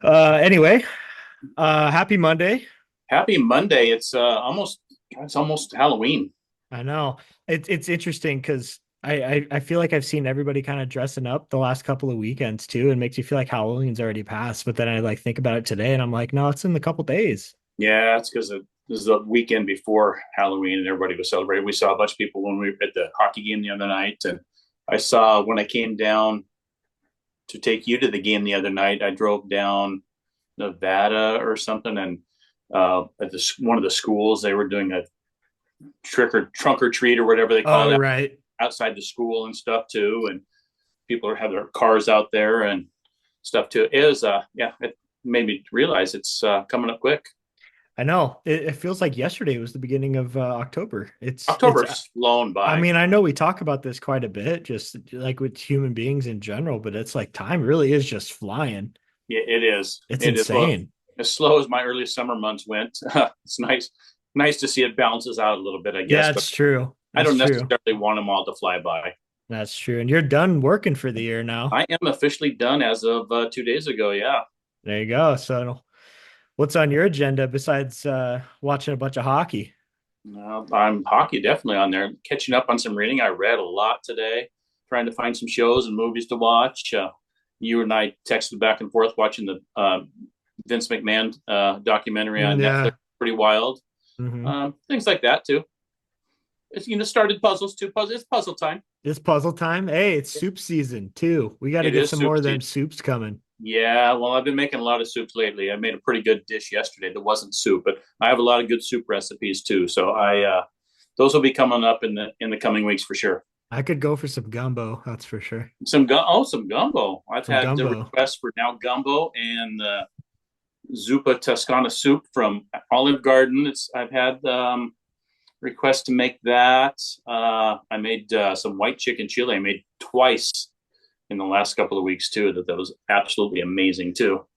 Anyway, happy Monday. Happy Monday. It's almost Halloween. I know it's interesting because I feel like I've seen everybody kind of dressing up the last couple of weekends too, and makes you feel like Halloween's already passed. But then I like think about it today, and I'm like, no, it's in a couple days. Yeah, it's because this is the weekend before Halloween and everybody was celebrating. We saw a bunch of people when we were at the hockey game the other night, and I saw when I came down to take you to the game the other night, I drove down Nevada or something, and at one of the schools they were doing a trunk or treat or whatever they call Oh, it right. outside the school and stuff too, and people have their cars out there and stuff too. It made me realize it's coming up quick. I know. It feels like yesterday was the beginning of October. It's. October's flown I by. mean, I know we talk about this quite a bit, just like with human beings in general, but it's like time really is just flying. Yeah, it is. It's It is. Well, insane. as slow as my early summer months went, it's nice to see it bounces out a little bit, I guess. Yeah, But it's true. I It's don't true. necessarily want them all to fly by. That's true. And you're done working for the year now. I am officially done as of 2 days ago. Yeah. There you go. So what's on your agenda besides watching a bunch of hockey? I'm hockey definitely on there. Catching up on some reading. I read a lot today, trying to find some shows and movies to watch. You and I texted back and forth watching the Vince McMahon documentary on Netflix. Yeah. Pretty wild. Hmm. Things like that too. It's started puzzles too. It's puzzle time. It's puzzle time. Hey, it's soup season too. We got to It get is some more soup of them season. soups coming. Yeah, well, I've been making a lot of soups lately. I made a pretty good dish yesterday that wasn't soup, but I have a lot of good soup recipes too. So those will be coming up in the coming weeks for sure. I could go for some gumbo, that's for sure. Some gumbo. I've Some had the gumbo. request for now gumbo and zuppa Toscana soup from Olive Garden. I've had request to make that. I made some white chicken chili. I made twice in the last couple of weeks too. That was absolutely amazing too.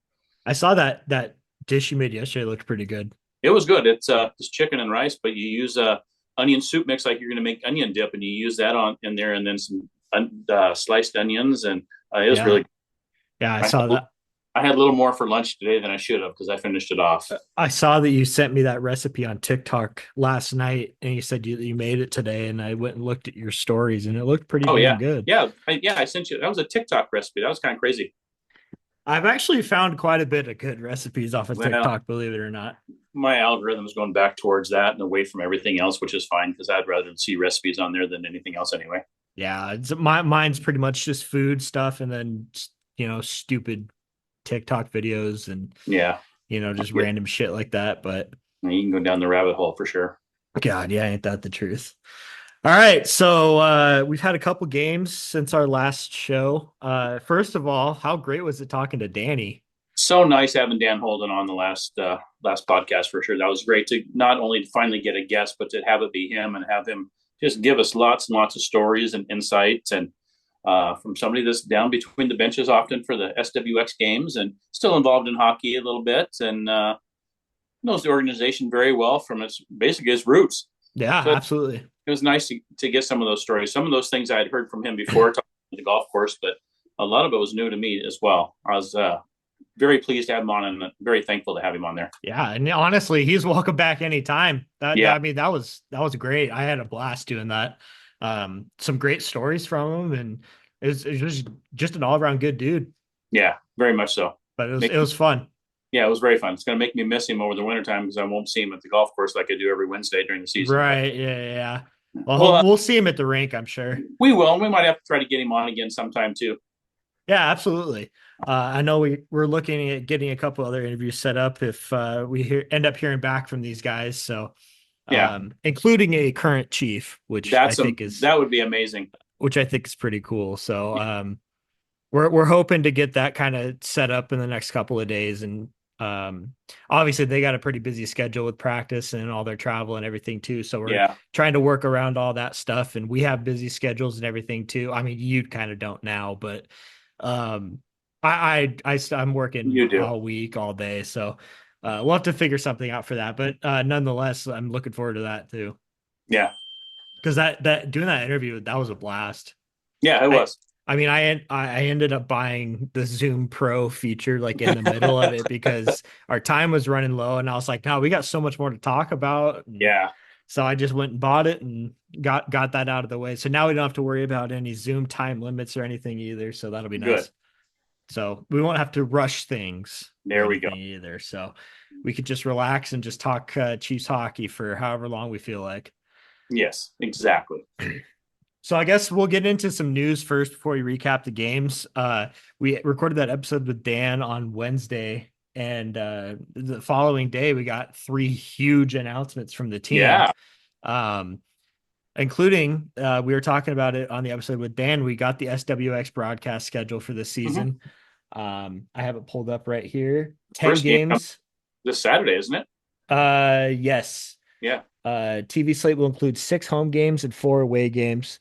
I saw that dish you made yesterday looked pretty good. It was good. It's just chicken and rice, but you use a onion soup mix like you're going to make onion dip, and you use that on in there, and then some sliced onions, and it was Yeah. really. Yeah, I I had, saw that. I had a little more for lunch today than I should have because I finished it off. I saw that you sent me that recipe on TikTok last night and you said you made it today and I went and looked at your stories and it looked pretty Oh dang yeah, good. yeah. I sent you. That was a TikTok recipe. That was kind of crazy. I've actually found quite a bit of good recipes off of Well, TikTok, believe it or not. my algorithm is going back towards that and away from everything else, which is fine because I'd rather see recipes on there than anything else anyway. Yeah, mine's pretty much just food stuff and then stupid TikTok videos and Yeah, just random shit like that. But you can go down the rabbit hole for sure. God, yeah, ain't that the truth? All right, so we've had a couple games since our last show. First of all, how great was it talking to Danny? So nice having Dan Holden on the last podcast for sure. That was great to not only finally get a guest, but to have it be him and have him just give us lots and lots of stories and insights and from somebody that's down between the benches often for the SWX games and still involved in hockey a little bit and knows the organization very well from its roots. Yeah, So absolutely. it was nice to get some of those stories. Some of those things I had heard from him before talking to the golf course, but a lot of it was new to me as well. I was very pleased to have him on and very thankful to have him on there. Yeah, and honestly, he's welcome back anytime. Yeah, I mean, that was great. I had a blast doing that. Some great stories from him, and it was just an all around good dude. yeah, very much so. But it was Make, it was fun. yeah, it was very fun. It's going to make me miss him over the wintertime because I won't see him at the golf course like I do every Wednesday during the season. But Right? Yeah, yeah. Yeah. Well, well, we'll see him at the rink, I'm sure. we will. And we might have to try to get him on again sometime too. Yeah, absolutely. I know we're looking at getting a couple other interviews set up if end up hearing back from these guys. So, Yeah, including a current chief, that would be amazing. which I think is pretty cool. So, we're hoping to get that kind of set up in the next couple of days, and obviously they got a pretty busy schedule with practice and all their travel and everything too. So we're Yeah, trying to work around all that stuff, and we have busy schedules and everything too. I mean, you kind of don't now, but um, I'm working you do. all week, all day, so we'll have to figure something out for that. But nonetheless, I'm looking forward to that too Yeah, because that doing that interview that was a blast. yeah, it I was. I mean, I ended up buying the Zoom Pro feature like in the middle of it because our time was running low, and I was like, no, we got so much more to talk about. And Yeah, so I just went and bought it and got that out of the way. So now we don't have to worry about any Zoom time limits or anything either. So that'll be good. nice. So we won't have to rush things or There we go. anything either. So we could just relax and just talk Chiefs hockey for however long we feel like. Yes, exactly. So I guess we'll get into some news first before we recap the games. We recorded that episode with Dan on Wednesday, and the following day we got three huge announcements from the team, Yeah. um, including we were talking about it on the episode with Dan. We got the SWX broadcast schedule for this Hmm. season. I have it pulled up right here. 10 First game comes games. this Saturday, isn't it? Yes. Yeah. TV slate will include 6 home games and 4 away games.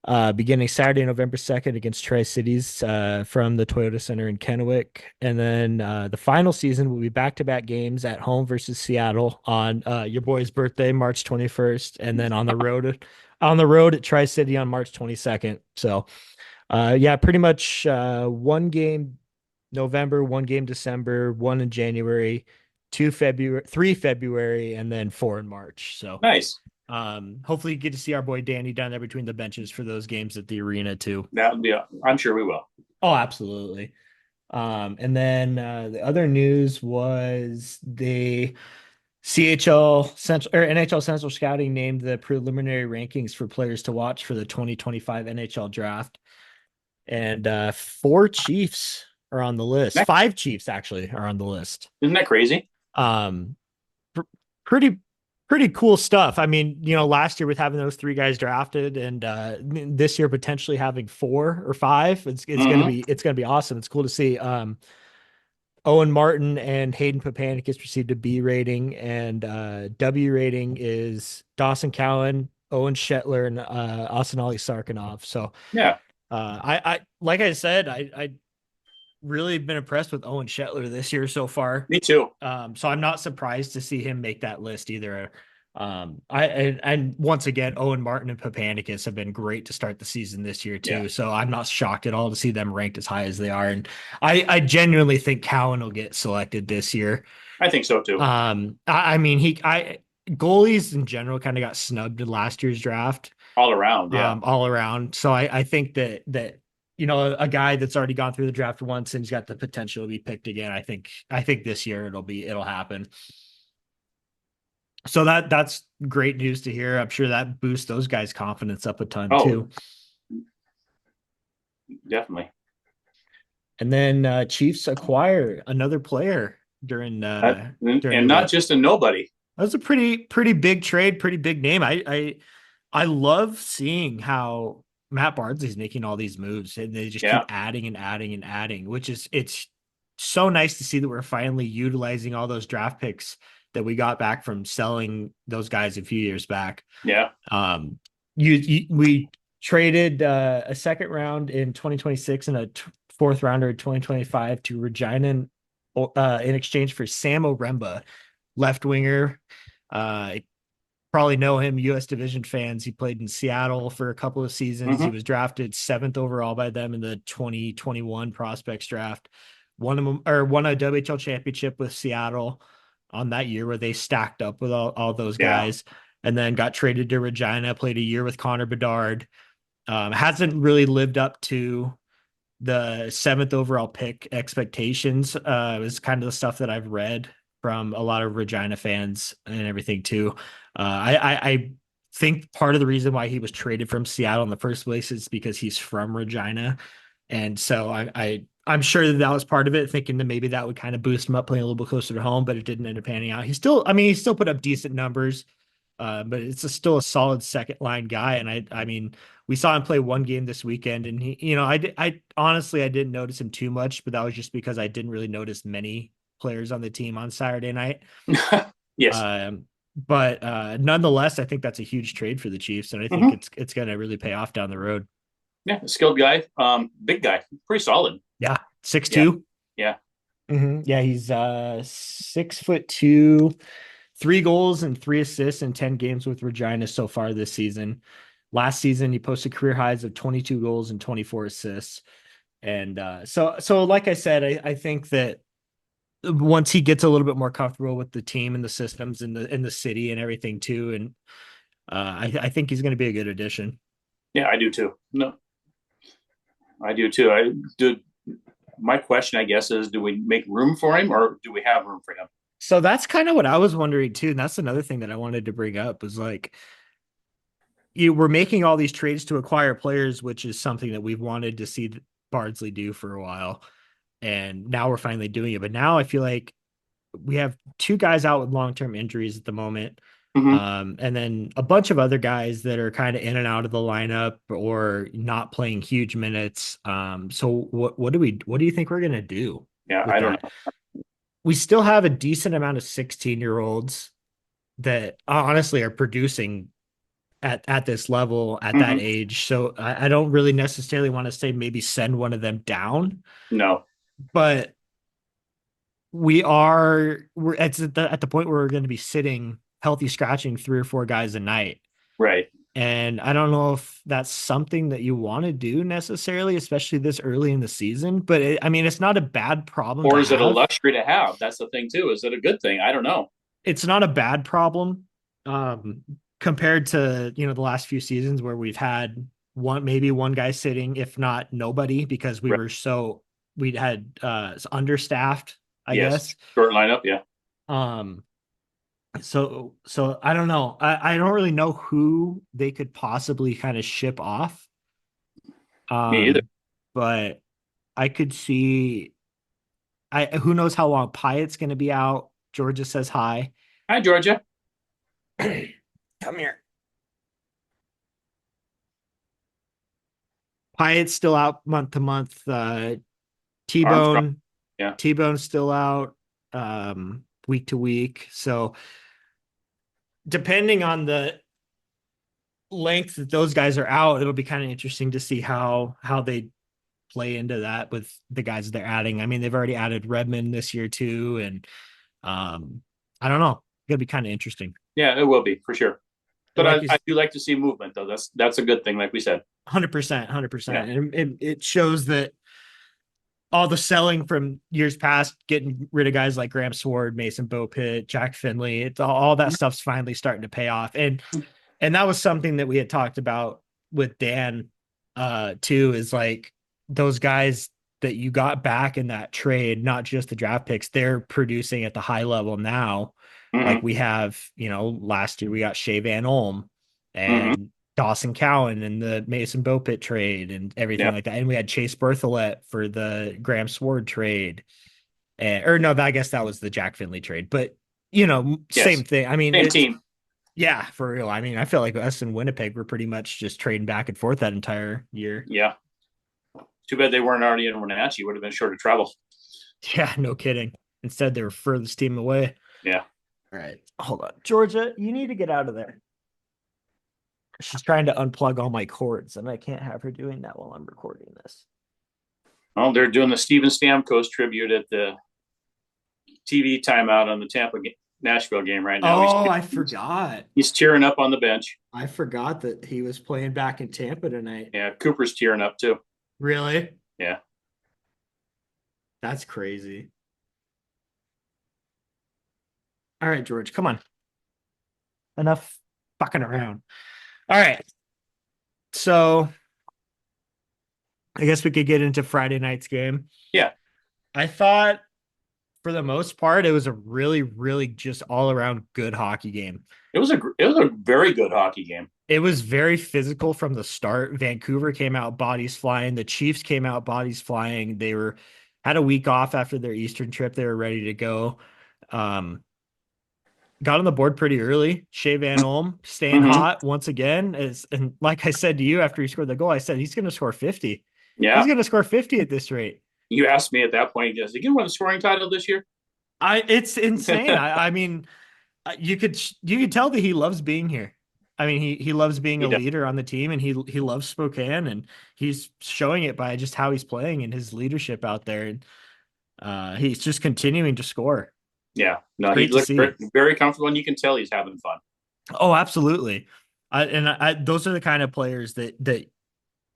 Beginning Saturday, November 2nd against Tri-Cities from the Toyota Center in Kennewick. And then the final season will be back-to-back games at home versus Seattle on your boy's birthday, March 21st, and then on the road at Tri-City on March 22nd. So yeah, pretty much 1 game November, 1 game December, 1 in January, 2 February, 3 February, and then 4 in March. So Nice. hopefully you get to see our boy Danny down there between the benches for those games at the arena too. That would be. I'm sure we will. Oh, absolutely. And then the other news was the CHL Central or NHL Central Scouting named the preliminary rankings for players to watch for the 2025 NHL draft. And 4 Chiefs are on the list. Nice. 5 Chiefs actually are on the list. Isn't that crazy? Um, pr- pretty pretty cool stuff. I mean, last year with having those 3 guys drafted, and this year potentially having 4 or 5, it's gonna Hmm. be it's gonna be awesome. It's cool to see. Owen Martin and Hayden Papanicus received a B rating, and W rating is Dawson Cowan, Owen Shetler, and Asanali Sarkinov. So Yeah. I like I said, I really been impressed with Owen Shetler this year so far. Me too. So I'm not surprised to see him make that list either. And once again, Owen Martin and Papanicus have been great to start the season this year Yeah. too. So I'm not shocked at all to see them ranked as high as they are. And I genuinely think Cowan will get selected this year. I think so too. I mean, goalies in general kind of got snubbed in last year's draft, All around. Yeah. all around. So I think that a guy that's already gone through the draft once and he's got the potential to be picked again. I think this year it'll happen. So that's great news to hear. I'm sure that boosts those guys' confidence up a ton Oh, too. definitely. And then Chiefs acquire another player during during And the not week. just a nobody. That was a pretty big trade, pretty big name. I love seeing how Matt Bardsley's making all these moves and they just keep Yeah. adding and adding and adding, which is it's so nice to see that we're finally utilizing all those draft picks that we got back from selling those guys a few years back. Yeah. Um, we traded a second round in 2026 and a fourth rounder in 2025 to Regina in exchange for Sam Oremba, left winger. Probably know him, U.S. Division fans. He played in Seattle for a couple of seasons. He Hmm. was drafted 7th overall by them in the 2021 prospects draft. Won a WHL championship with Seattle on that year where they stacked up with all those Yeah. guys, and then got traded to Regina. Played a year with Connor Bedard. Hasn't really lived up to the 7th overall pick expectations. Is kind of the stuff that I've read from a lot of Regina fans and everything too. I think part of the reason why he was traded from Seattle in the first place is because he's from Regina, and so I'm sure that was part of it, thinking that maybe that would kind of boost him up playing a little bit closer to home, but it didn't end up panning out. He still put up decent numbers, but still a solid second line guy. And I mean, we saw him play 1 game this weekend, and I honestly I didn't notice him too much, but that was just because I didn't really notice many players on the team on Saturday night. Yes. But nonetheless, I think that's a huge trade for the Chiefs, and I think Hmm. it's going to really pay off down the road. Yeah. Skilled guy. Big guy. Pretty solid. Yeah, six Yeah. two. Yeah. Yeah, he's 6'2", 3 goals and 3 assists in 10 games with Regina so far this season. Last season, he posted career highs of 22 goals and 24 assists. And so like I said, I think that once he gets a little bit more comfortable with the team and the systems and the city and everything too, and I think he's going to be a good addition. Yeah, I do too. No, I do too. I do. My question, I guess, is: do we make room for him, or do we have room for him? So that's kind of what I was wondering too, and that's another thing that I wanted to bring up was like you were making all these trades to acquire players, which is something that we've wanted to see Bardsley do for a while, and now we're finally doing it. But now I feel like we have two guys out with long-term injuries at the moment. Mm-hmm. And then a bunch of other guys that are kind of in and out of the lineup or not playing huge minutes. So what do you think we're gonna do Yeah, with I don't that? We still have a decent amount of 16-year-olds that honestly are producing at this level at know. that Mm-hmm. age. So I don't really necessarily want to say maybe send one of them down, No, but we're at the point where we're going to be sitting healthy scratching three or four guys a night. right. And I don't know if that's something that you want to do necessarily, especially this early in the season. But I mean, it's not a bad problem to Or is it a have. luxury to have? That's the thing too. Is it a good thing? I don't know. It's not a bad problem compared to the last few seasons where we've had maybe one guy sitting, if not nobody, because Right. we'd had understaffed, I Yes. guess. Short lineup. Yeah. Um, so I don't know. I don't really know who they could possibly kind of ship off. Me either. Um, but I could see I who knows how long Pyatt's going to be out. Georgia says hi. Hi, Georgia. Come here. Pyatt's still out month to month. Armstrong. T-Bone Yeah. T-Bone's still out week to week. So depending on the length that those guys are out, it'll be kind of interesting to see how they play into that with the guys they're adding. I mean, they've already added Redmond this year too, and um, I don't know. It's gonna be kind of interesting. Yeah, it will be for sure. And But like you, I do like to see movement though. That's a good thing, like we said. 100%, Yeah. 100%, and it shows that all the selling from years past, getting rid of guys like Graham Sword, Mason Beaupitt, Jack Finley, it's all that stuff's finally starting to pay off. And that was something that we had talked about with Dan too, is like those guys that you got back in that trade, not just the draft picks, they're producing at the high level now. Like Mm-hmm. we have, last year we got Shea Van Olm Mm-hmm. and Dawson Cowan and the Mason Beaupitt trade and everything Yeah. like that. And we had Chase Berthollet for the Graham Sword trade. Or no, I guess that was the Jack Finley trade, but Yes. same thing. I mean, Same team. yeah, for real. I mean, I feel like us and Winnipeg were pretty much just trading back and forth that entire year. Yeah. Too bad they weren't already in Wenatchee. Would have been short of travel. Yeah, no kidding. Instead, they were furthest team away. Yeah. All right. Hold on. Georgia, you need to get out of there. She's trying to unplug all my cords, and I can't have her doing that while I'm recording this. Well, they're doing the Steven Stamkos tribute at the TV timeout on the Nashville game right now. Oh, I forgot. He's cheering up on the bench. I forgot that he was playing back in Tampa tonight. Yeah, Cooper's cheering up too. Really? Yeah. That's crazy. All right, George, come on. Enough fucking around. All right. So I guess we could get into Friday night's game. Yeah. I thought for the most part, it was a really, really just all around good hockey game. It was a very good hockey game. It was very physical from the start. Vancouver came out bodies flying. The Chiefs came out bodies flying. They were had a week off after their Eastern trip. They were ready to go. Um, got on the board pretty early. Shea Van Olm staying Mm-hmm. hot once again. And like I said to you after he scored the goal, I said he's going to score 50. He's Yeah. going to score 50 at this rate. You asked me at that point, does he get win the scoring title this year? It's insane. I mean, you could tell that he loves being here. I mean, he loves being He a does. leader on the team, and he loves Spokane, and he's showing it by just how he's playing and his leadership out there. And he's just continuing to score. Yeah. It's No, he great to looks very, see. very comfortable, and you can tell he's having fun. Oh, absolutely. Those are the kind of players that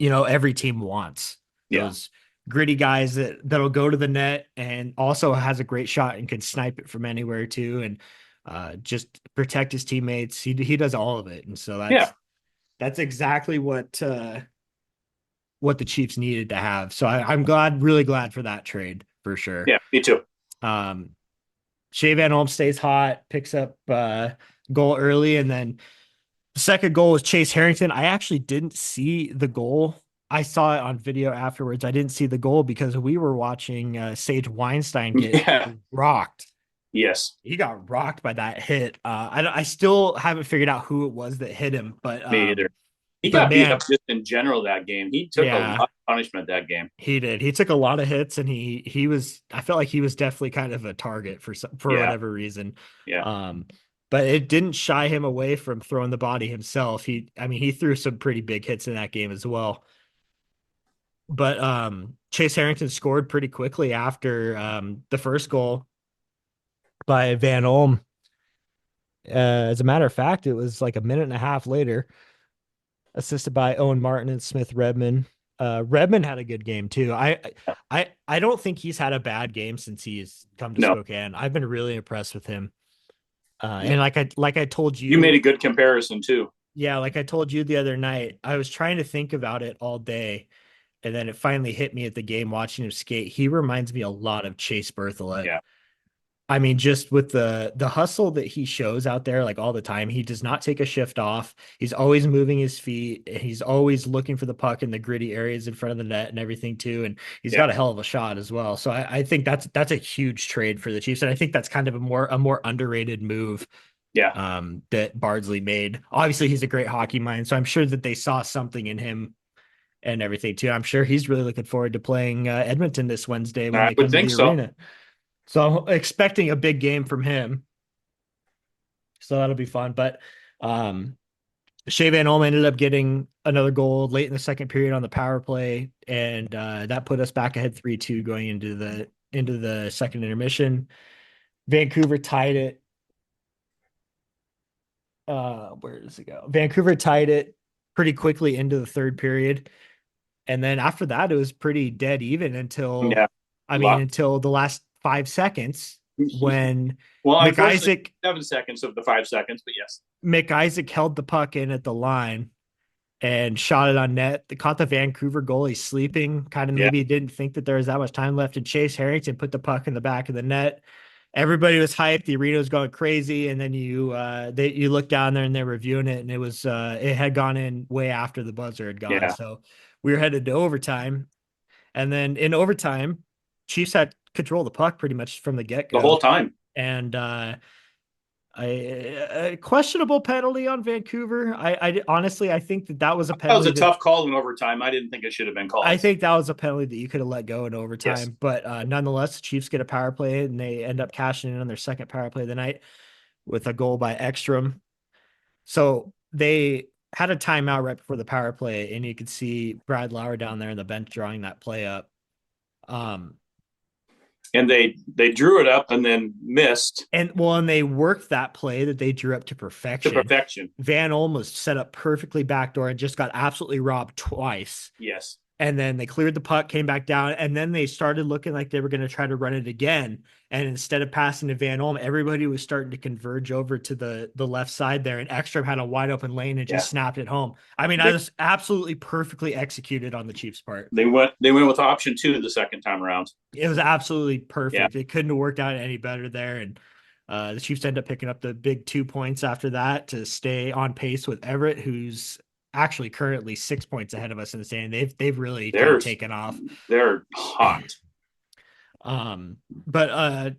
every team wants. Yeah. Those gritty guys that'll go to the net and also has a great shot and can snipe it from anywhere too, and just protect his teammates. He does all of it, and so Yeah. that's exactly what the Chiefs needed to have. So I'm glad, really glad for that trade for sure. Yeah. Me too. Um, Shea Van Olm stays hot, picks up goal early, and then the second goal was Chase Harrington. I actually didn't see the goal. I saw it on video afterwards. I didn't see the goal because we were watching Sage Weinstein get Yeah. rocked. Yes. He got rocked by that hit. I still haven't figured out who it was that hit him, Me either. He but got beat up man, just in general that game. He took a lot yeah, of punishment that game. he did. He took a lot of hits, and he was. I felt like he was definitely kind of a target for Yeah. whatever reason. Yeah. Um, but it didn't shy him away from throwing the body himself. I mean, he threw some pretty big hits in that game as well. But Chase Harrington scored pretty quickly after the first goal by Van Olm. As a matter of fact, it was like a minute and a half later, assisted by Owen Martin and Smith Redmond. Redmond had a good game too. I don't think he's had a bad game since he's come to No. Spokane. I've been really impressed with him. Yeah. And like I told You made you, a good comparison too. yeah, like I told you the other night, I was trying to think about it all day, and then it finally hit me at the game watching him skate. He reminds me a lot of Chase Berthollet. Yeah. I mean, just with the hustle that he shows out there, like all the time, he does not take a shift off. He's always moving his feet. He's always looking for the puck in the gritty areas in front of the net and everything too. And he's Yeah. got a hell of a shot as well. So I think that's a huge trade for the Chiefs, and I think that's kind of a more underrated move Yeah. that Bardsley made. Obviously, he's a great hockey mind, so I'm sure that they saw something in him and everything too. I'm sure he's really looking forward to playing Edmonton this Wednesday when I they would come to think the so. arena. So expecting a big game from him. So that'll be fun. But um Shea Van Olm ended up getting another goal late in the second period on the power play, and that put us back ahead 3-2 going into the second intermission. Vancouver tied it. Where does it go? Vancouver tied it pretty quickly into the third period. And then after that, it was pretty dead even Yeah. until the last 5 seconds when Well, unfortunately, McIsaac 7 seconds of the 5 seconds, but yes. McIsaac held the puck in at the line and shot it on net. They caught the Vancouver goalie sleeping, kind of Yeah. maybe didn't think that there was that much time left. And Chase Harrington put the puck in the back of the net. Everybody was hyped. The arena was going crazy. And then you look down there and they're reviewing it, and it had gone in way after the buzzer had gone. Yeah. So we were headed to overtime. And then in overtime, Chiefs had control of the puck pretty much from the get The whole go. time. And a questionable penalty on Vancouver. I honestly, I think that was a That was penalty a tough call in overtime. I didn't think it should have been I called. think that was a penalty that you could have let go in Yes. overtime. But nonetheless, the Chiefs get a power play, and they end up cashing in on their second power play of the night with a goal by Ekstrom. So they had a timeout right before the power play, and you could see Brad Lauer down there in the bench drawing that play up. Um, And they drew it up and then missed and they worked that play that they drew up to to perfection. perfection. Van Olm was set up perfectly backdoor and just got absolutely robbed twice. Yes. And then they cleared the puck, came back down, and then they started looking like they were going to try to run it again. And instead of passing to Van Olm, everybody was starting to converge over to the left side there, and Ekstrom had a wide open lane and Yeah. just snapped it home. I mean, I was absolutely perfectly executed on the Chiefs' part. They went with option 2 the second time around. It was absolutely perfect. Yeah. It couldn't have worked out any better there. And the Chiefs end up picking up the big 2 points after that to stay on pace with Everett, who's actually currently 6 points ahead of us in the standing. They've really kind of taken off. They're hot. But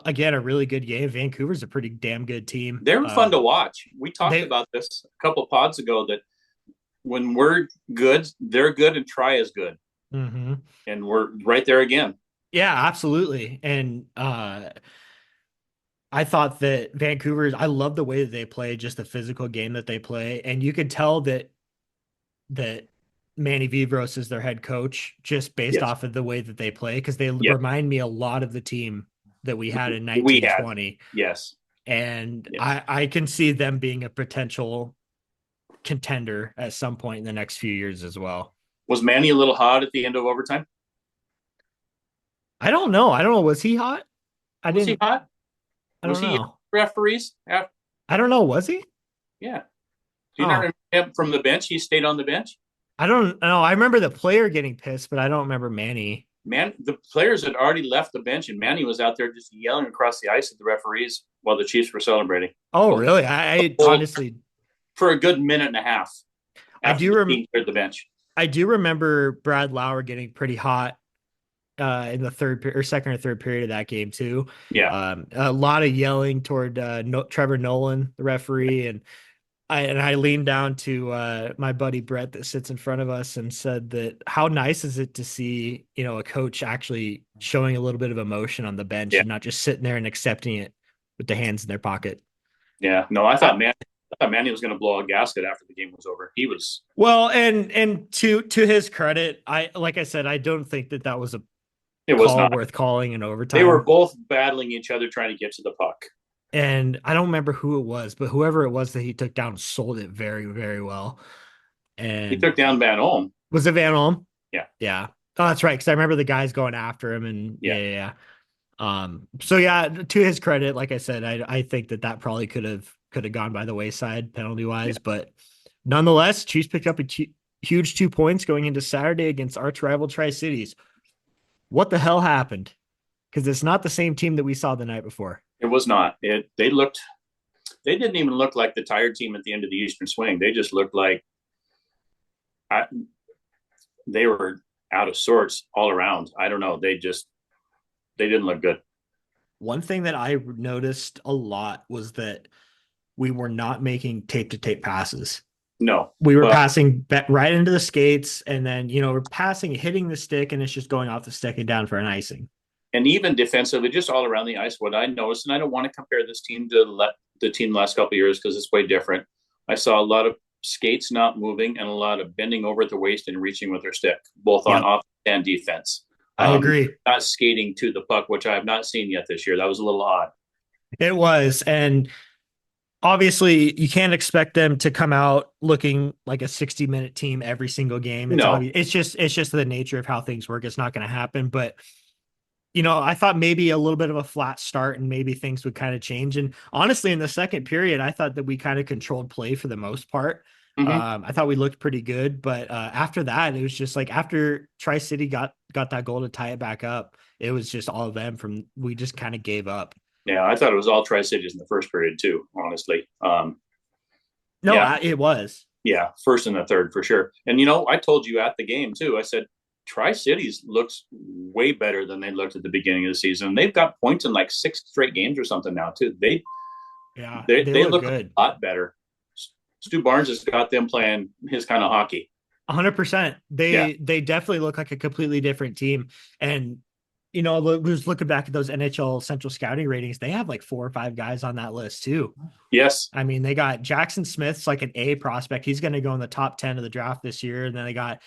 again, a really good game. Vancouver's a pretty damn good team. They're fun to watch. We talked about this a couple of pods ago that when we're good, they're good and try as good. Mm-hmm. And we're right there again. Yeah, absolutely. And I thought that I love the way that they play, just the physical game that they play. And you could tell that Manny Vivros is their head coach just based off of the way that they play, because they remind me a lot of the team that we had in 1920. Yes. And I can see them being a potential contender at some point in the next few years as well. Was Manny a little hot at the end of overtime? I don't know. I don't know. Was he hot? I Was he didn't. hot? I Was don't he know. referees? I don't know. Was he? Yeah. Do you not Oh, remember him from the bench? He stayed on the bench. I don't know. I remember the player getting pissed, but I don't remember Manny. Man, the players had already left the bench, and Manny was out there just yelling across the ice at the referees while the Chiefs were celebrating. Oh, The really? I whole honestly, for a good minute and a half I after do the rem team cleared the bench. I do remember Brad Lauer getting pretty hot in the or second or third period of that game too. Yeah, A lot of yelling toward Trevor Nolan, the referee, and I leaned down to my buddy Brett that sits in front of us and said that how nice is it to see, a coach actually showing a little bit of emotion on the bench yeah, and not just sitting there and accepting it with the hands in their pocket. yeah. No, Uh, I thought Manny was going to blow a gasket after the game was over. He was. well, and to his credit, I like I said, I don't think that was a It was call not. worth calling in They were overtime. both battling each other trying to get to the puck. And I don't remember who it was, but whoever it was that he took down sold it very, very well. He And took down Van Olm. was it Van Olm? Yeah, Yeah. Oh, that's right. Because I remember the guys going after him, and yeah, yeah. So yeah, to his credit, like I said, I think that probably could have gone by the wayside penalty yeah. wise, but nonetheless, Chiefs picked up a huge 2 points going into Saturday against arch rival Tri Cities. What the hell happened? Because it's not the same team that we saw the night before. It was not. It. They looked. They didn't even look like the tired team at the end of the Eastern Swing. They just looked like I, they were out of sorts all around. I don't know. They didn't look good. One thing that I noticed a lot was that we were not making tape to tape passes. No, We were but passing right into the skates, and then we're passing, hitting the stick, and it's just going off the stick and down for an icing. and even defensively, just all around the ice, what I noticed, and I don't want to compare this team to the team the last couple of years because it's way different. I saw a lot of skates not moving and a lot of bending over at the waist and reaching with their stick, both on Yep, offense and defense. I agree. Not skating to the puck, which I have not seen yet this year. That was a little odd. It was, and obviously you can't expect them to come out looking like a 60-minute team every single game. It's No. obvious. It's just the nature of how things work. It's not going to happen, but I thought maybe a little bit of a flat start and maybe things would kind of change. And honestly, in the second period, I thought that we kind of controlled play for the most part. Mm-hmm. I thought we looked pretty good, but after that, it was just like after Tri City got that goal to tie it back up, it was just all of them from we just kind of gave up. Yeah, I thought it was all Tri Cities in the first period too. Honestly, No, yeah, it was. yeah, first and the third for sure. And I told you at the game too. I said Tri Cities looks way better than they looked at the beginning of the season. They've got points in like 6 straight games or something now too. They Yeah, they they they look look good. a lot better. Stu Barnes has got them playing his kind of hockey. 100%. Yeah. They definitely look like a completely different team. And we was looking back at those NHL Central scouting ratings. They have like 4 or 5 guys on that list too. Yes. I mean, they got Jackson Smith's like an A prospect. He's going to go in the top 10 of the draft this year. And then they got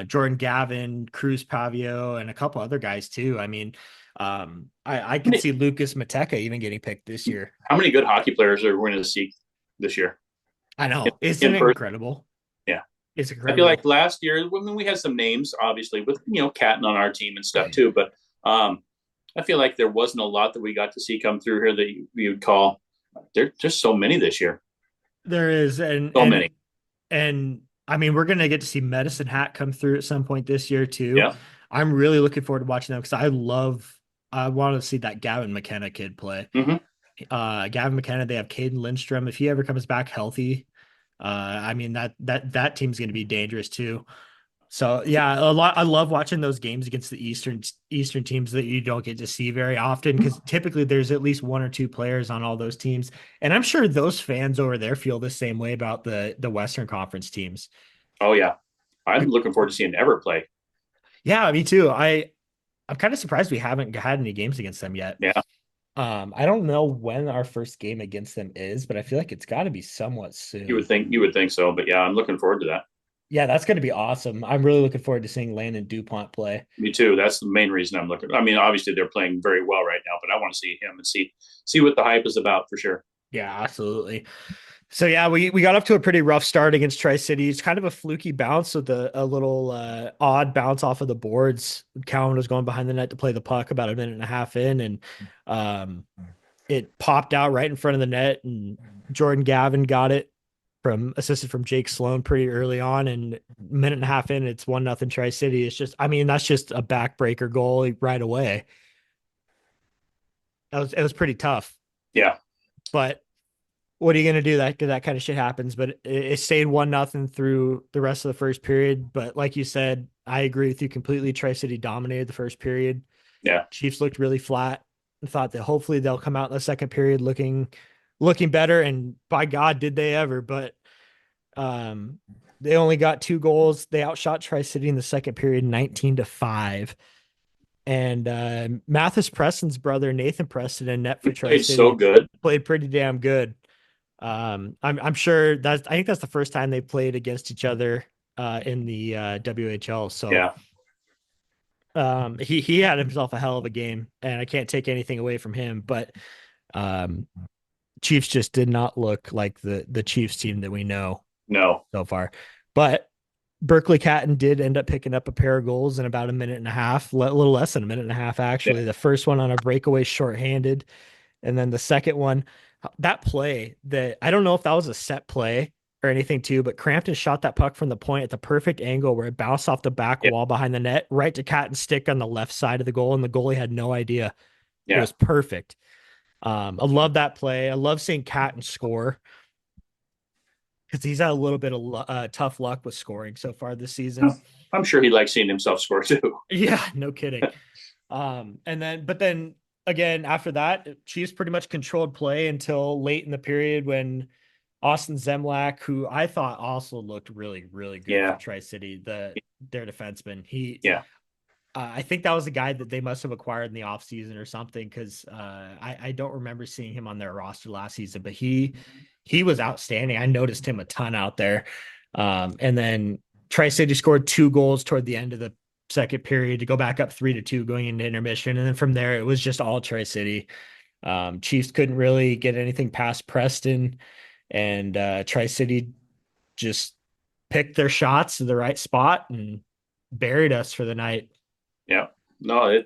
Jordan Gavin, Cruz Pavio, and a couple other guys too. I mean, I could see Lucas Mateka even getting picked this year. How many good hockey players are we going to see this year? I In, know. Isn't in it person. incredible? Yeah. It's I feel like incredible. last year, I mean, we had some names, obviously, with Catton on our team and stuff too. But I feel like there wasn't a lot that we got to see come through here that you'd call. There's just so many this year. There is, and So many. I mean, we're gonna get to see Medicine Hat come through at some point this year too. Yeah. I'm really looking forward to watching them because I want to see that Gavin McKenna kid play. Mm-hmm. Gavin McKenna, they have Caden Lindstrom. If he ever comes back healthy, I mean that team's gonna be dangerous too. So yeah, a lot. I love watching those games against the Eastern teams that you don't get to see very often because typically there's at least 1 or 2 players on all those teams, and I'm sure those fans over there feel the same way about the Western Conference teams. Oh yeah. I'm looking forward to seeing Ever play. Yeah, me too. I'm kind of surprised we haven't had any games against them yet. Yeah. I don't know when our first game against them is, but I feel like it's got to be somewhat soon. You would think so, but yeah, I'm looking forward to that. Yeah, that's going to be awesome. I'm really looking forward to seeing Landon DuPont play. Me too. That's the main reason I'm looking. I mean, obviously they're playing very well right now, but I want to see him and see what the hype is about for sure. Yeah, absolutely. So yeah, we got up to a pretty rough start against Tri-City. It's kind of a fluky bounce with a little odd bounce off of the boards. Cowan was going behind the net to play the puck about a minute and a half in, and um, it popped out right in front of the net, and Jordan Gavin got it from assisted from Jake Sloan pretty early on, and a minute and a half in, it's 1-0 Tri-City. It's just, I mean, that's just a backbreaker goal right away. It was pretty tough, Yeah, but what are you going to do? That kind of shit happens. But it stayed 1-0 through the rest of the first period. But like you said, I agree with you completely. Tri City dominated the first period. yeah, Chiefs looked really flat and thought that hopefully they'll come out in the second period looking better. And by God, did they ever? But um, they only got 2 goals. They outshot Tri City in the second period, 19-5. And Mathis Preston's brother, Nathan Preston, and net he for Tri played so City good. played pretty damn good. I'm sure I think that's the first time they played against each other in the WHL. So Yeah, he had himself a hell of a game, and I can't take anything away from him. But um, Chiefs just did not look like the Chiefs team that we know no, so far. But Berkeley Catton did end up picking up a pair of goals in about a minute and a half, a little less than a minute and a half yeah, actually. The first one on a breakaway shorthanded, and then the second one, that play that I don't know if that was a set play or anything too, but Crampton shot that puck from the point at the perfect angle where it bounced off the back yeah, wall behind the net, right to Catton's stick on the left side of the goal, and the goalie had no idea. It yeah. was perfect. I love that play. I love seeing Catton score because he's had a little bit of tough luck with scoring so far this season. I'm sure he likes seeing himself score too. Yeah, no kidding. But then again, after that, Chiefs pretty much controlled play until late in the period when Austin Zemlak, who I thought also looked really, really good for Yeah, Tri City, their defenseman. yeah. I think that was a guy that they must have acquired in the offseason or something because I don't remember seeing him on their roster last season, but he was outstanding. I noticed him a ton out there. And then Tri City scored 2 goals toward the end of the second period to go back up 3-2 going into intermission. And then from there, it was just all Tri City. Chiefs couldn't really get anything past Preston, and Tri City just picked their shots to the right spot and buried us for the night. Yeah. No,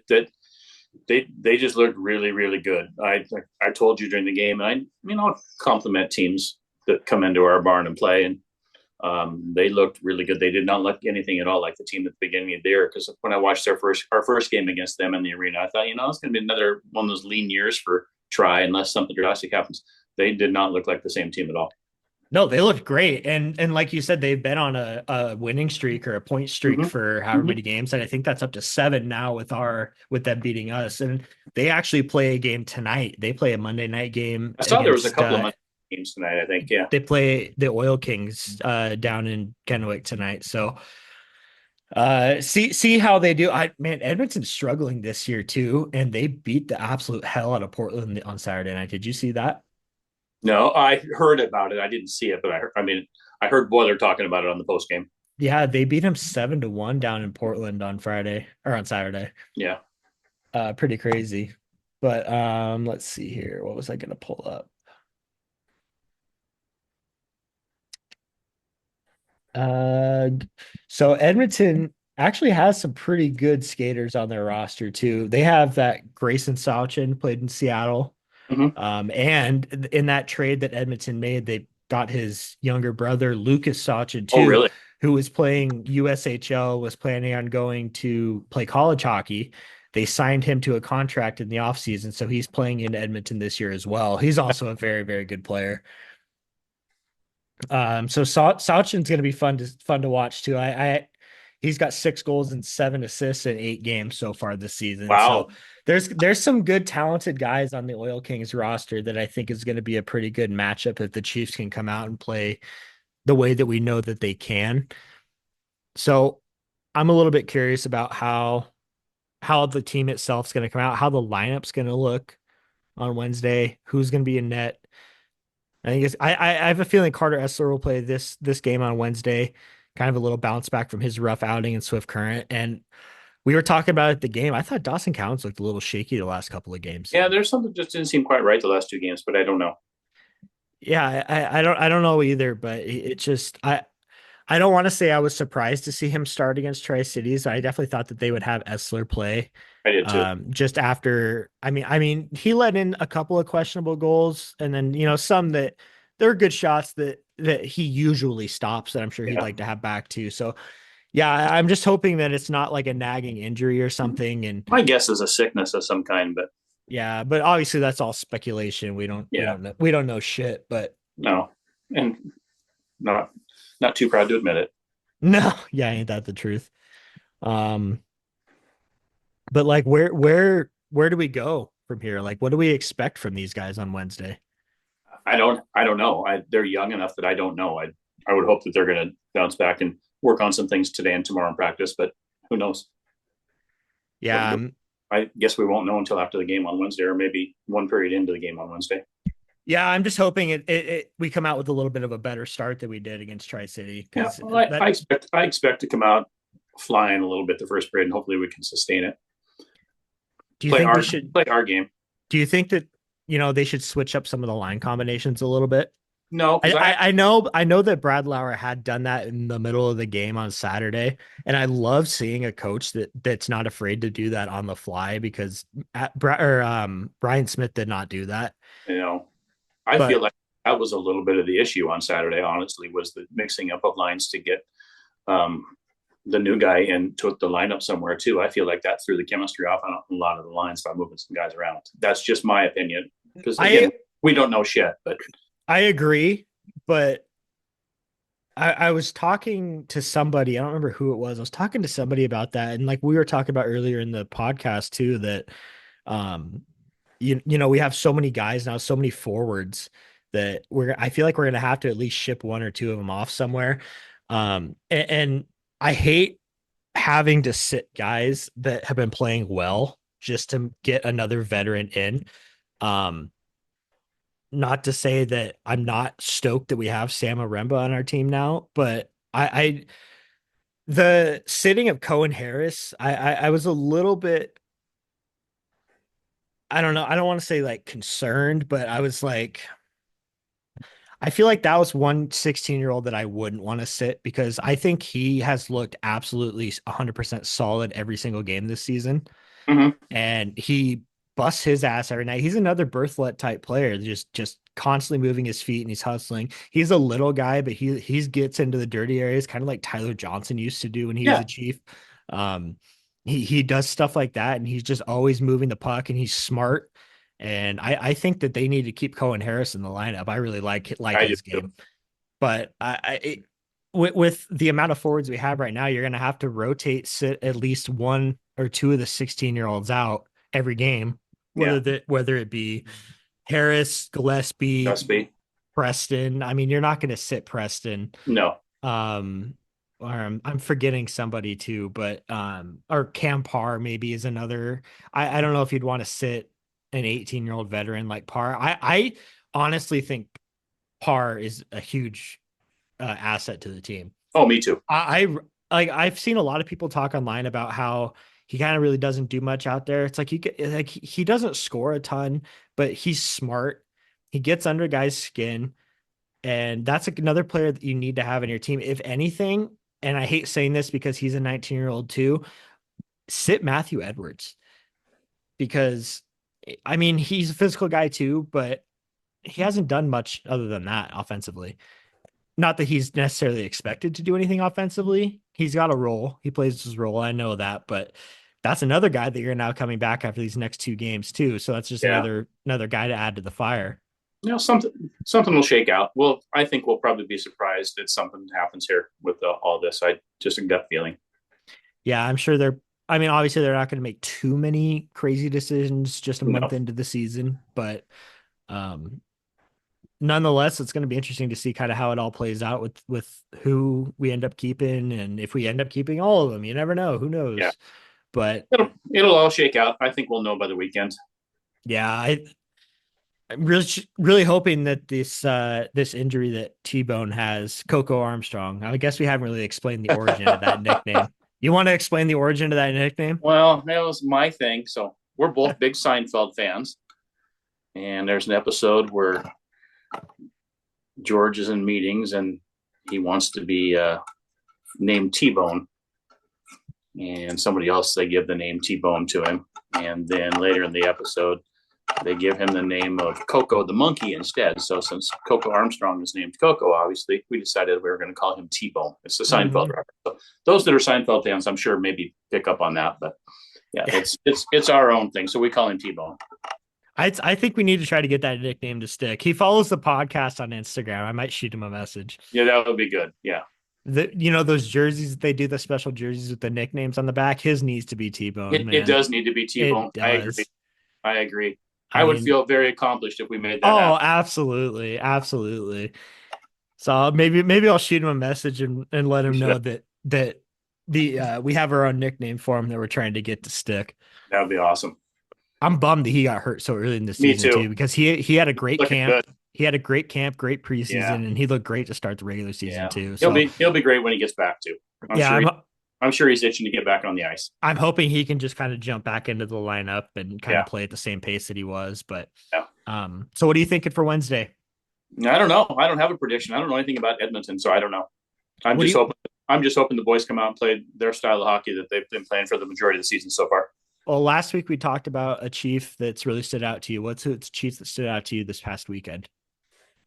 they just looked really, really good. I told you during the game, and I'll compliment teams that come into our barn and play, and they looked really good. They did not look anything at all like the team at the beginning of the year. Because when I watched our first game against them in the arena, I thought, it's going to be another one of those lean years for Try unless something drastic happens. They did not look like the same team at all. No, they looked great, and like you said, they've been on a winning streak or a point streak Mm-hmm. for however Mm-hmm. many games, and I think that's up to 7 now with them beating us. And they actually play a game tonight. They play a Monday night game I saw there was a against couple of Monday games tonight. I think, yeah. they play the Oil Kings down in Kennewick tonight. So see how they do. Edmonton's struggling this year too, and they beat the absolute hell out of Portland on Saturday night. Did you see that? No, I heard about it. I didn't see it, but I heard Boiler talking about it on the post game. Yeah, they beat him 7-1 down in Portland on Friday or on Saturday. Yeah. Pretty crazy. But let's see here. What was I gonna pull up? Uh, so Edmonton actually has some pretty good skaters on their roster too. They have that Grayson Sauchin played in Seattle. Mm-hmm. And in that trade that Edmonton made, they got his younger brother Lucas Sauchin Oh, too, really? who was playing USHL, was planning on going to play college hockey. They signed him to a contract in the offseason, so he's playing in Edmonton this year as well. He's also a very, very good player. So Sauchin's going to be fun to watch too. He's got 6 goals and 7 assists in 8 games so far this season. So Wow. there's some good talented guys on the Oil Kings roster that I think is going to be a pretty good matchup if the Chiefs can come out and play the way that we know that they can. So I'm a little bit curious about how the team itself is going to come out, how the lineup's going to look on Wednesday, who's going to be in net. I think I have a feeling Carter Essler will play this game on Wednesday, kind of a little bounce back from his rough outing in Swift Current. And we were talking about it at the game. I thought Dawson Counts looked a little shaky the last couple of games. Yeah, there's something just didn't seem quite right the last two games, but I don't know. Yeah, I don't know either, but it just I don't want to say I was surprised to see him start against Tri-Cities. I definitely thought that they would have Essler play. I did too. Just after, I mean, he let in a couple of questionable goals, and then some that there are good shots that he usually stops that I'm sure he'd Yeah. like to have back too. So yeah, I'm just hoping that it's not like a nagging injury or something. And My guess is a sickness of some kind, but yeah, but obviously that's all speculation. We don't we yeah, don't know we don't know shit. But no, and not not too proud to admit it. no, yeah, ain't that the truth? Um, but like where do we go from here? Like what do we expect from these guys on Wednesday? I don't know. They're young enough that I don't know. I would hope that they're going to bounce back and work on some things today and tomorrow in practice, but who knows? Yeah, I guess we won't know until after the game on Wednesday, or maybe one period into the game on Wednesday. yeah, I'm just hoping we come out with a little bit of a better start than we did against Tri-City Yeah, because well, that I expect to come out flying a little bit the first period, and hopefully we can sustain it. do you Play think we our should play our game. do you think that they should switch up some of the line combinations a little bit? No, because I know that Brad Lauer had done that in the middle of the game on Saturday, and I love seeing a coach that's not afraid to do that on the fly because Brian Smith did not do that. you know I feel But like that was a little bit of the issue on Saturday. Honestly, was the mixing up of lines to get um, the new guy and took the lineup somewhere too. I feel like that threw the chemistry off on a lot of the lines by moving some guys around. That's just my opinion. Because again, I we don't know shit. But I agree, but I was talking to somebody, I don't remember who it was. I was talking to somebody about that, and like we were talking about earlier in the podcast too, that um we have so many guys now, so many forwards that I feel like we're gonna have to at least ship one or two of them off somewhere. And I hate having to sit guys that have been playing well just to get another veteran in. Um, Not to say that I'm not stoked that we have Sam Aremba on our team now, but I the sitting of Cohen Harris, I was a little bit, I don't know, I don't want to say like concerned, but I was like, I feel like that was one 16-year-old that I wouldn't want to sit because I think he has looked absolutely 100% solid every single game this season. mm-hmm. And he busts his ass every night. He's another Berthlet type player, just constantly moving his feet and he's hustling. He's a little guy, but he gets into the dirty areas, kind of like Tyler Johnson used to do when he was Yeah, a Chief. Um, he does stuff like that, and he's just always moving the puck, and he's smart. And I think that they need to keep Cohen Harris in the lineup. I really like I do his too. game, but with the amount of forwards we have right now, you're going to have to sit at least one or two of the 16-year-olds out every game, Yeah, whether it be Harris, Gillespie, Gillespie. Preston. I mean, you're not going to sit Preston. No. Um, or I'm forgetting somebody too, but or Cam Parr maybe is another. I don't know if you'd want to sit an 18-year-old veteran like Parr. I honestly think Parr is a huge asset to the team. Oh, me too. I've seen a lot of people talk online about how he kind of really doesn't do much out there. It's like he doesn't score a ton, but he's smart. He gets under guys' skin, and that's another player that you need to have in your team. If anything, and I hate saying this because he's a 19-year-old too, sit Matthew Edwards because I mean he's a physical guy too, but he hasn't done much other than that offensively. Not that he's necessarily expected to do anything offensively. He's got a role. He plays his role. I know that, but that's another guy that you're now coming back after these next two games too. So that's just Yeah. another guy to add to the fire. Something will shake out. Well, I think we'll probably be surprised if something happens here with all this. I just a gut feeling. Yeah, I'm sure I mean, obviously they're not going to make too many crazy decisions just a No. month into the season, but um nonetheless, it's going to be interesting to see kind of how it all plays out with who we end up keeping, and if we end up keeping all of them, you never know. Who Yeah. knows? But It'll all shake out. I think we'll know by the weekend. yeah, I'm really hoping that this injury that T-Bone has, Coco Armstrong. I guess we haven't really explained the origin of that nickname. You want to explain the origin of that nickname? Well, that was my thing. So we're both big Seinfeld fans, and there's an episode where George is in meetings and he wants to be named T-Bone, and somebody else, they give the name T-Bone to him. And then later in the episode, they give him the name of Coco the monkey instead. So since Coco Armstrong is named Coco, obviously, we decided we were going to call him T-Bone. It's the Seinfeld reference. So those that are Seinfeld fans, I'm sure maybe pick up on that. But yeah, it's our own thing. So we call him T-Bone. I think we need to try to get that nickname to stick. He follows the podcast on Instagram. I might shoot him a message. Yeah, that would be good. Yeah. Those jerseys that they do, the special jerseys with the nicknames on the back, his needs to be T-Bone, It does need to be T-Bone. I agree. I agree. I would feel very accomplished if we made that happen. Absolutely. Absolutely. So maybe I'll shoot him a message and let him know that we have our own nickname for him that we're trying to get to stick. That would be awesome. I'm bummed that he got hurt so early in the season too, because he had a great camp. Good. He had a great camp, great preseason, and he looked great to start the regular season too. So he'll be great when he gets back too. I'm sure he's itching to get back on the ice. I'm hoping he can just kind of jump back into the lineup and kind of play at the same pace that he was. But so what are you thinking for Wednesday? I don't know. I don't have a prediction. I don't know anything about Edmonton, so I don't know. I'm just hoping the boys come out and play their style of hockey that they've been playing for the majority of the season so far. Well, last week we talked about a Chief that's really stood out to you. What's a Chief that stood out to you this past weekend?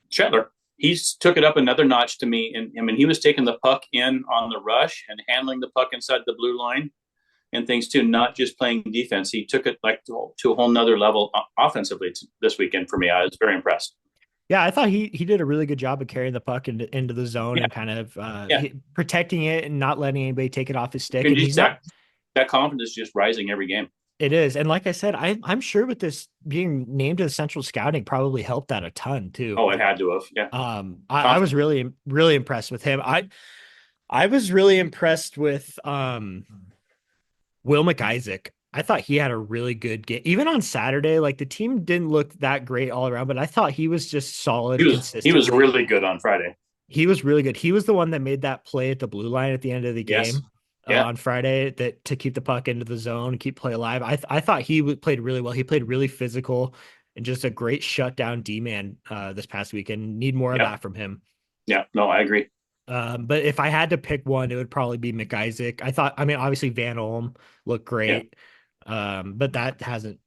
Chetler. He's took it up another notch to me. And I mean, he was taking the puck in on the rush and handling the puck inside the blue line and things too, not just playing defense. He took it like to a whole nother level offensively this weekend for me. I was very impressed. Yeah, I thought he did a really good job of carrying the puck into the zone and kind of protecting it and not letting anybody take it off his stick. And that confidence is just rising every game. It is. And like I said, I'm sure with this being named to the Central Scouting probably helped that a ton too. Oh, it had to have. Yeah. I was really, really impressed with him. I was really impressed with Will McIsaac. I thought he had a really good game. Even on Saturday, like the team didn't look that great all around, but I thought he was just solid. He was really good on Friday. He was really good. He was the one that made that play at the blue line at the end of the game. On Friday to keep the puck into the zone and keep play alive. I thought he played really well. He played really physical and just a great shutdown D-man this past weekend. Need more of that from him. Yeah, no, I agree. But if I had to pick one, it would probably be McIsaac. Obviously Van Olm looked great, but that hasn't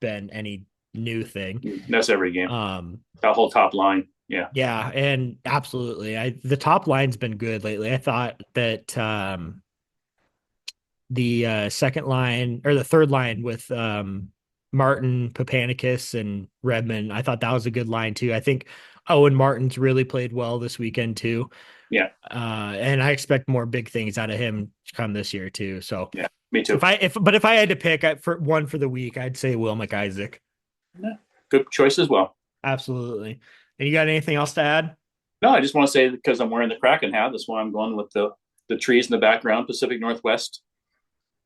been any new thing. That's every game. That whole top line. Yeah. Yeah, and absolutely. The top line's been good lately. I thought that the second line or the third line with Martin, Papanicus, and Redmond, I thought that was a good line too. I think Owen Martin's really played well this weekend too. Yeah. And I expect more big things out of him to come this year too. So yeah, me too. If I had to pick for one for the week, I'd say Will McIsaac. Yeah, good choice as well. Absolutely. And you got anything else to add? No, I just want to say, because I'm wearing the Kraken hat, that's why I'm going with the trees in the background, Pacific Northwest.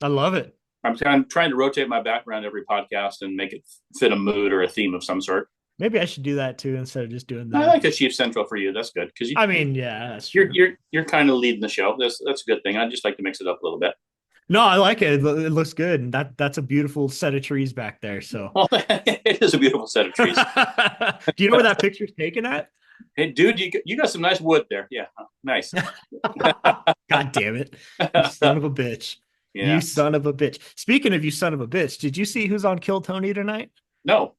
I love it. I'm trying to rotate my background every podcast and make it fit a mood or a theme of some sort. Maybe I should do that too instead of just doing that. I like the Chiefs Central for you. That's good because that's true. You're kind of leading the show. That's a good thing. I'd just like to mix it up a little bit. No, I like it. It looks good, and that's a beautiful set of trees back there. So it is a beautiful set of trees. Do you know where that picture's taken at? Hey, dude, you got some nice wood there. Yeah, nice. God damn it, you son of a bitch! Yeah. You son of a bitch. Speaking of you son of a bitch, did you see who's on Kill Tony tonight? No.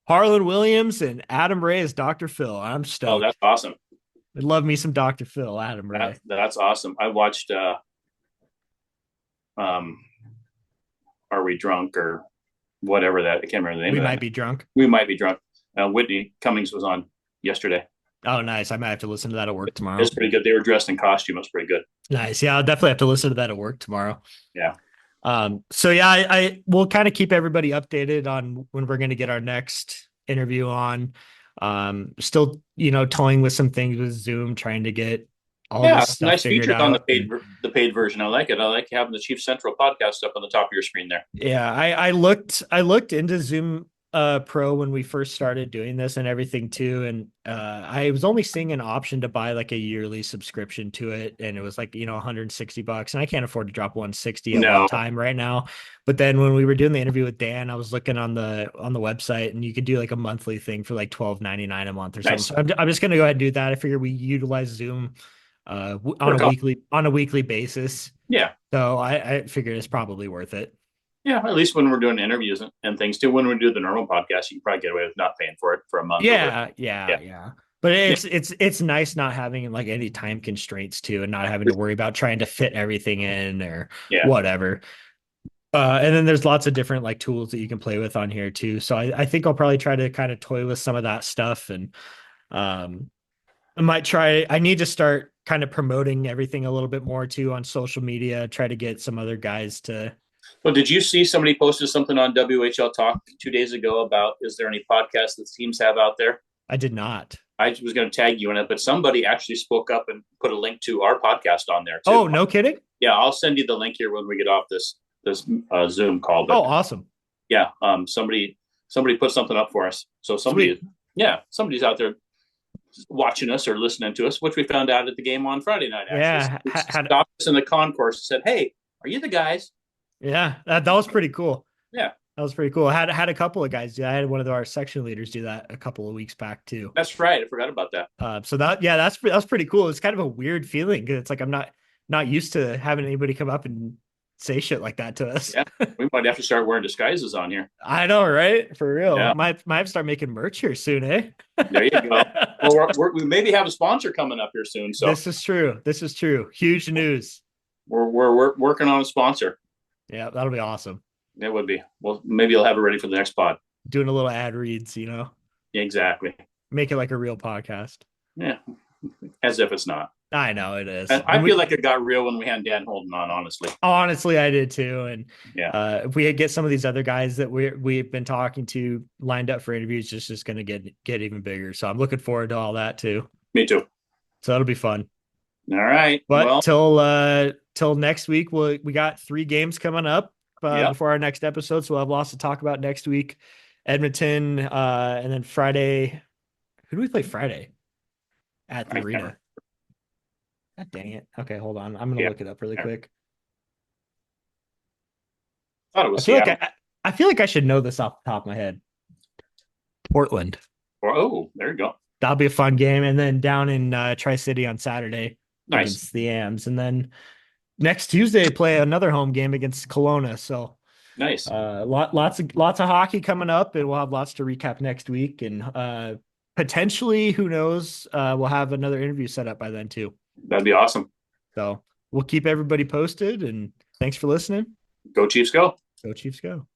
Harlan Williams and Adam Ray as Dr. Phil. I'm stoked. Oh, that's awesome. I love me some Dr. Phil, Adam Ray. That's awesome. I watched Are We Drunk or whatever that, I can't remember the name of it. We Might Be Drunk. We Might Be Drunk. Whitney Cummings was on yesterday. Oh, nice. I might have to listen to that at work tomorrow. It's pretty good. They were dressed in costume. It was pretty good. Nice. Yeah, I'll definitely have to listen to that at work tomorrow. Yeah. So yeah, I will kind of keep everybody updated on when we're going to get our next interview on. Still, toying with some things with Zoom, trying to get all this stuff nice figured feature out. on the paid version. I like it. I like having the Chiefs Central podcast up on the top of your screen there. Yeah, I looked into Zoom pro when we first started doing this and everything too, and I was only seeing an option to buy like a yearly subscription to it, and it was like, $160, and I can't afford to drop 160 at one No, time right now. But then when we were doing the interview with Dan, I was looking on the website, and you could do like a monthly thing for like 12.99 a month or something. nice. So I'm just gonna go ahead and do that. I figure we utilize Zoom For on a a couple, weekly basis. yeah, So I figured it's probably worth it. yeah. At least when we're doing interviews and things too. When we do the normal podcast, you can probably get away with not paying for it for a month or whatever. Yeah, yeah, Yeah, yeah. But yeah, it's nice not having like any time constraints too, and not having to worry about trying to fit everything in or yeah. whatever. And then there's lots of different like tools that you can play with on here too. So I think I'll probably try to kind of toy with some of that stuff, and um I need to start kind of promoting everything a little bit more too on social media, try to get some other guys to. Well, did you see somebody posted something on WHL Talk 2 days ago about is there any podcasts that teams have out there? I did not. I was going to tag you in it, but somebody actually spoke up and put a link to our podcast on there too. Oh, no kidding? Yeah, I'll send you the link here when we get off this Zoom call. Oh, But awesome. yeah, somebody put something up for us. So Sweet. somebody's out there watching us or listening to us, which we found out at the game on Friday night. Actually, Yeah, stopped us in the concourse and said, "Hey, are you the guys?" yeah, that was pretty cool. Yeah, That was pretty cool. Had a couple of guys do that. I had one of our section leaders do that a couple of weeks back too. that's right. I forgot about that. So that's pretty cool. It's kind of a weird feeling because it's like I'm not used to having anybody come up and say shit like that to us. Yeah, we might have to start wearing disguises on here. I know, right? For real. Yeah, Might have to start making merch here soon, eh? there you go. Well, we maybe have a sponsor coming up here soon, so This is true. This is true. Huge news. we're working on a sponsor. Yeah, that'll be awesome. It would be. Well, maybe you'll have it ready for the next pod. Doing a little ad reads, Yeah, exactly. make it like a real podcast. Yeah, as if it's not. I know it is. And I feel like it got real when we had Dan Holden on, honestly. Honestly, I did too. And Yeah, if we get some of these other guys that we've been talking to lined up for interviews, it's just going to get even bigger. So I'm looking forward to all that too. me too. So that'll be fun. All right. But Well, till next week, we got 3 games coming up yeah, before our next episode. So we'll have lots to talk about next week. Edmonton, and then Friday. Who do we play Friday at the I can't. arena? God dang it. Okay, hold on. I'm gonna Yeah, look it up really quick. thought it I was feel like Seattle. I feel like I should know this off the top of my head. Portland. Oh, there you go. That'll be a fun game. And then down in Tri-City on Saturday Nice, against the Ams. And then next Tuesday play another home game against Kelowna. So nice. lots of hockey coming up, and we'll have lots to recap next week. And potentially, who knows, we'll have another interview set up by then too. That'd be awesome. So we'll keep everybody posted, and thanks for listening. Go Chiefs, go. Go Chiefs, go.